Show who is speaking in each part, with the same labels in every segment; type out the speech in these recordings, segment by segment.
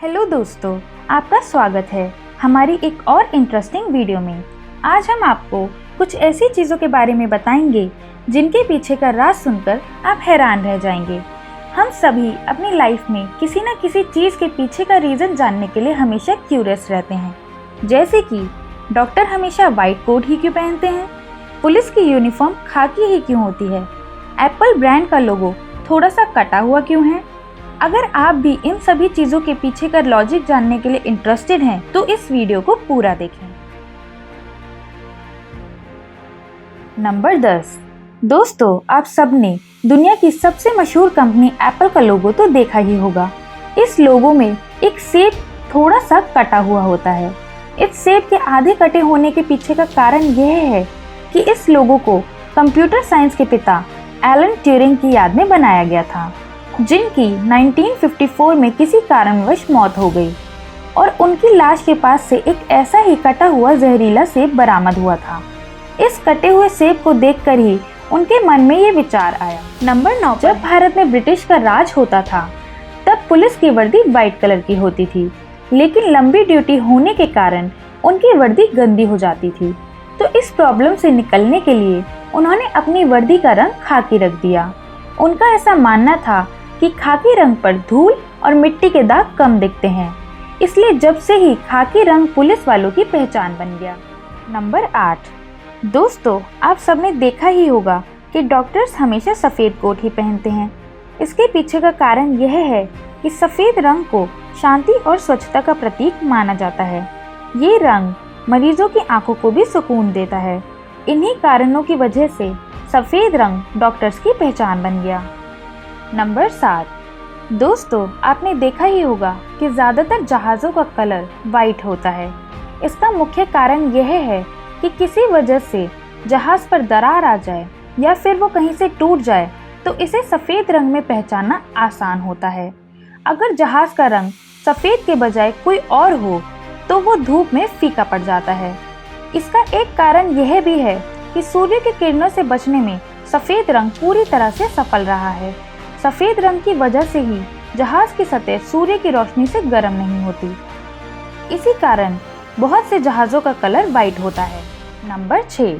Speaker 1: Hello दोस्तों, आपका स्वागत है हमारी एक और इंटरेस्टिंग वीडियो में। आज हम आपको कुछ ऐसी चीज़ों के बारे में बताएंगे जिनके पीछे का राज सुनकर आप हैरान रह जाएंगे। हम सभी अपनी लाइफ में किसी न किसी चीज़ के पीछे का रीज़न जानने के लिए हमेशा क्यूरियस रहते हैं। जैसे कि डॉक्टर हमेशा वाइट कोट ही क्यों पहनते हैं, पुलिस की यूनिफॉर्म खाकी ही क्यों होती है, एप्पल ब्रांड का लोगो थोड़ा सा कटा हुआ क्यों है। अगर आप भी इन सभी चीज़ों के पीछे का लॉजिक जानने के लिए इंटरेस्टेड हैं, तो इस वीडियो को पूरा देखें। नंबर 10। दोस्तों, आप सबने दुनिया की सबसे मशहूर कंपनी एप्पल का लोगो तो देखा ही होगा। इस लोगो में एक सेब थोड़ा सा कटा हुआ होता है। इस सेब के आधे कटे होने के पीछे का कारण यह है कि इस लोगो को कंप्यूटर साइंस के पिता एलन ट्यूरिंग की याद में बनाया गया था, जिनकी 1954 में किसी कारणवश मौत हो गई और उनकी लाश के पास से एक ऐसा ही कटा हुआ जहरीला सेब बरामद हुआ था। इस कटे हुए सेब को देखकर ही उनके मन में ये विचार आया। नंबर 9। जब भारत में ब्रिटिश का राज होता था तब पुलिस की वर्दी वाइट कलर की होती थी, लेकिन लंबी ड्यूटी होने के कारण उनकी वर्दी गंदी हो जाती थी। तो इस प्रॉब्लम से निकलने के लिए उन्होंने अपनी वर्दी का रंग खाकी रख दिया। उनका ऐसा मानना था कि खाकी रंग पर धूल और मिट्टी के दाग कम दिखते हैं, इसलिए जब से ही खाकी रंग पुलिस वालों की पहचान बन गया। नंबर 8। दोस्तों, आप सबने देखा ही होगा कि डॉक्टर्स हमेशा सफ़ेद कोट ही पहनते हैं। इसके पीछे का कारण यह है कि सफ़ेद रंग को शांति और स्वच्छता का प्रतीक माना जाता है। ये रंग मरीजों की आंखों को भी सुकून देता है। इन्हीं कारणों की वजह से सफ़ेद रंग डॉक्टर्स की पहचान बन गया। नंबर 7। दोस्तों, आपने देखा ही होगा कि ज़्यादातर जहाज़ों का कलर वाइट होता है। इसका मुख्य कारण यह है कि किसी वजह से जहाज़ पर दरार आ जाए या फिर वो कहीं से टूट जाए तो इसे सफ़ेद रंग में पहचानना आसान होता है। अगर जहाज़ का रंग सफ़ेद के बजाय कोई और हो तो वो धूप में फीका पड़ जाता है। इसका एक कारण यह भी है कि सूर्य की किरणों से बचने में सफ़ेद रंग पूरी तरह से सफल रहा है। सफ़ेद रंग की वजह से ही जहाज़ की सतह सूर्य की रोशनी से गर्म नहीं होती। इसी कारण बहुत से जहाज़ों का कलर वाइट होता है। नंबर 6।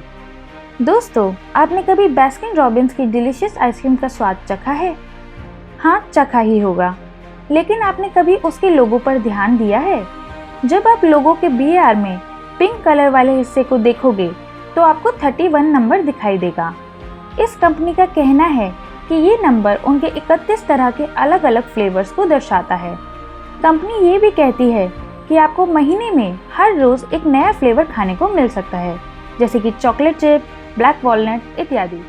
Speaker 1: दोस्तों, आपने कभी बास्किन रॉबिन्स की डिलीशियस आइसक्रीम का स्वाद चखा है? हाँ, चखा ही होगा, लेकिन आपने कभी उसके लोगो पर ध्यान दिया है? जब आप लोगो के BAR में पिंक कलर वाले हिस्से को देखोगे तो आपको 31 नंबर दिखाई देगा। इस कंपनी का कहना है कि ये नंबर उनके 31 तरह के अलग अलग फ्लेवर्स को दर्शाता है। कंपनी ये भी कहती है कि आपको महीने में हर रोज़ एक नया फ्लेवर खाने को मिल सकता है, जैसे कि चॉकलेट चिप, ब्लैक वॉलनट इत्यादि।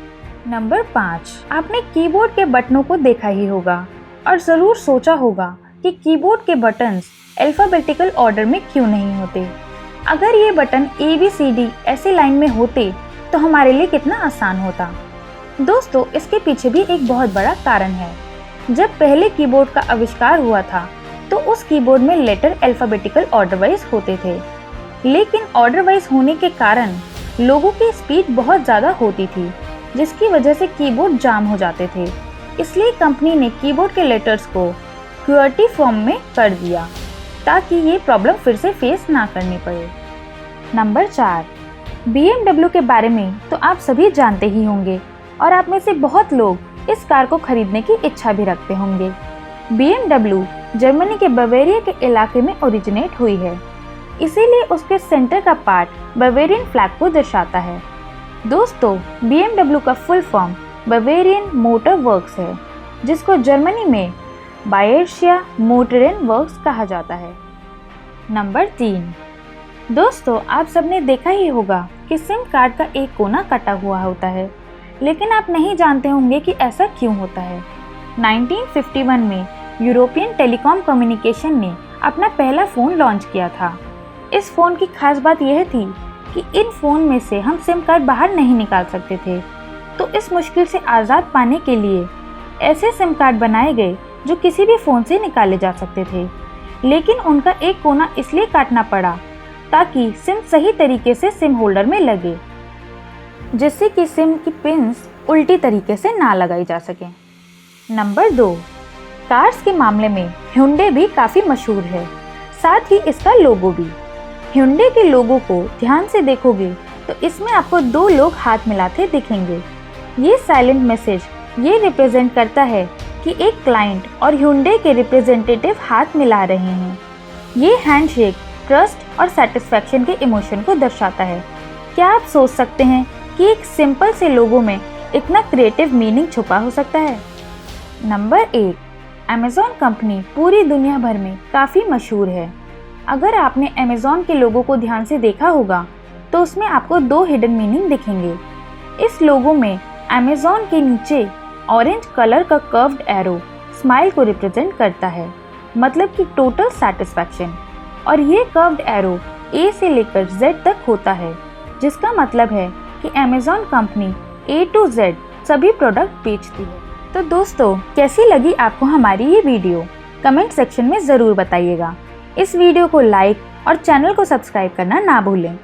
Speaker 1: नंबर 5। आपने कीबोर्ड के बटनों को देखा ही होगा और ज़रूर सोचा होगा कि कीबोर्ड के बटन्स अल्फ़ाबेटिकल ऑर्डर में क्यों नहीं होते। अगर ये बटन ABCD ऐसी लाइन में होते तो हमारे लिए कितना आसान होता। दोस्तों, इसके पीछे भी एक बहुत बड़ा कारण है। जब पहले कीबोर्ड का आविष्कार हुआ था तो उस कीबोर्ड में लेटर अल्फ़ाबेटिकल ऑर्डर वाइज होते थे, लेकिन ऑर्डर वाइज होने के कारण लोगों की स्पीड बहुत ज़्यादा होती थी, जिसकी वजह से कीबोर्ड जाम हो जाते थे। इसलिए कंपनी ने कीबोर्ड के लेटर्स को QWERTY फॉर्म में कर दिया ताकि ये प्रॉब्लम फिर से फेस ना करनी पड़े। नंबर 4। BMW के बारे में तो आप सभी जानते ही होंगे और आप में से बहुत लोग इस कार को खरीदने की इच्छा भी रखते होंगे। BMW जर्मनी के बवेरिया के इलाके में ओरिजिनेट हुई है, इसीलिए उसके सेंटर का पार्ट बवेरियन फ्लैग को दर्शाता है। दोस्तों, BMW का full form Bavarian motor works है, जिसको जर्मनी में बायेर्शिया मोटरेन वर्क्स कहा जाता है। नंबर 3। दोस्तों, आप सबने देखा ही होगा कि सिम कार्ड का एक कोना कटा हुआ होता है, लेकिन आप नहीं जानते होंगे कि ऐसा क्यों होता है। 1951 में यूरोपियन टेलीकॉम कम्युनिकेशन ने अपना पहला फ़ोन लॉन्च किया था। इस फ़ोन की खास बात यह थी कि इन फ़ोन में से हम सिम कार्ड बाहर नहीं निकाल सकते थे, तो इस मुश्किल से आज़ाद पाने के लिए ऐसे सिम कार्ड बनाए गए जो किसी भी फ़ोन से निकाले जा सकते थे, लेकिन उनका एक कोना इसलिए काटना पड़ा ताकि सिम सही तरीके से सिम होल्डर में लगे, जिससे कि सिम की पिन्स उल्टी तरीके से ना लगाई जा सकें। नंबर 2। कार्स के मामले में Hyundai भी काफी मशहूर है, साथ ही इसका लोगो भी। Hyundai के लोगो को ध्यान से देखोगे तो इसमें आपको दो लोग हाथ मिलाते दिखेंगे। ये साइलेंट मैसेज ये रिप्रेजेंट करता है कि एक क्लाइंट और Hyundai के रिप्रेजेंटेटिव हाथ मिला रहे हैं। ये हैंडशेक ट्रस्ट और सेटिस्फैक्शन के इमोशन को दर्शाता है। क्या आप सोच सकते हैं कि एक सिंपल से लोगो में इतना क्रिएटिव मीनिंग छुपा हो सकता है? नंबर 1, Amazon कंपनी पूरी दुनिया भर में काफ़ी मशहूर है। अगर आपने Amazon के लोगो को ध्यान से देखा होगा तो उसमें आपको दो हिडन मीनिंग दिखेंगे। इस लोगो में Amazon के नीचे ऑरेंज कलर का कर्व्ड एरो स्माइल को रिप्रेजेंट करता है, मतलब कि टोटल सेटिस्फैक्शन। और ये कर्व्ड एरो A से लेकर Z तक होता है, जिसका मतलब है कि Amazon company A to Z सभी प्रोडक्ट बेचती है। तो दोस्तों, कैसी लगी आपको हमारी ये वीडियो? कमेंट सेक्शन में ज़रूर बताइएगा। इस वीडियो को लाइक और चैनल को सब्सक्राइब करना ना भूलें।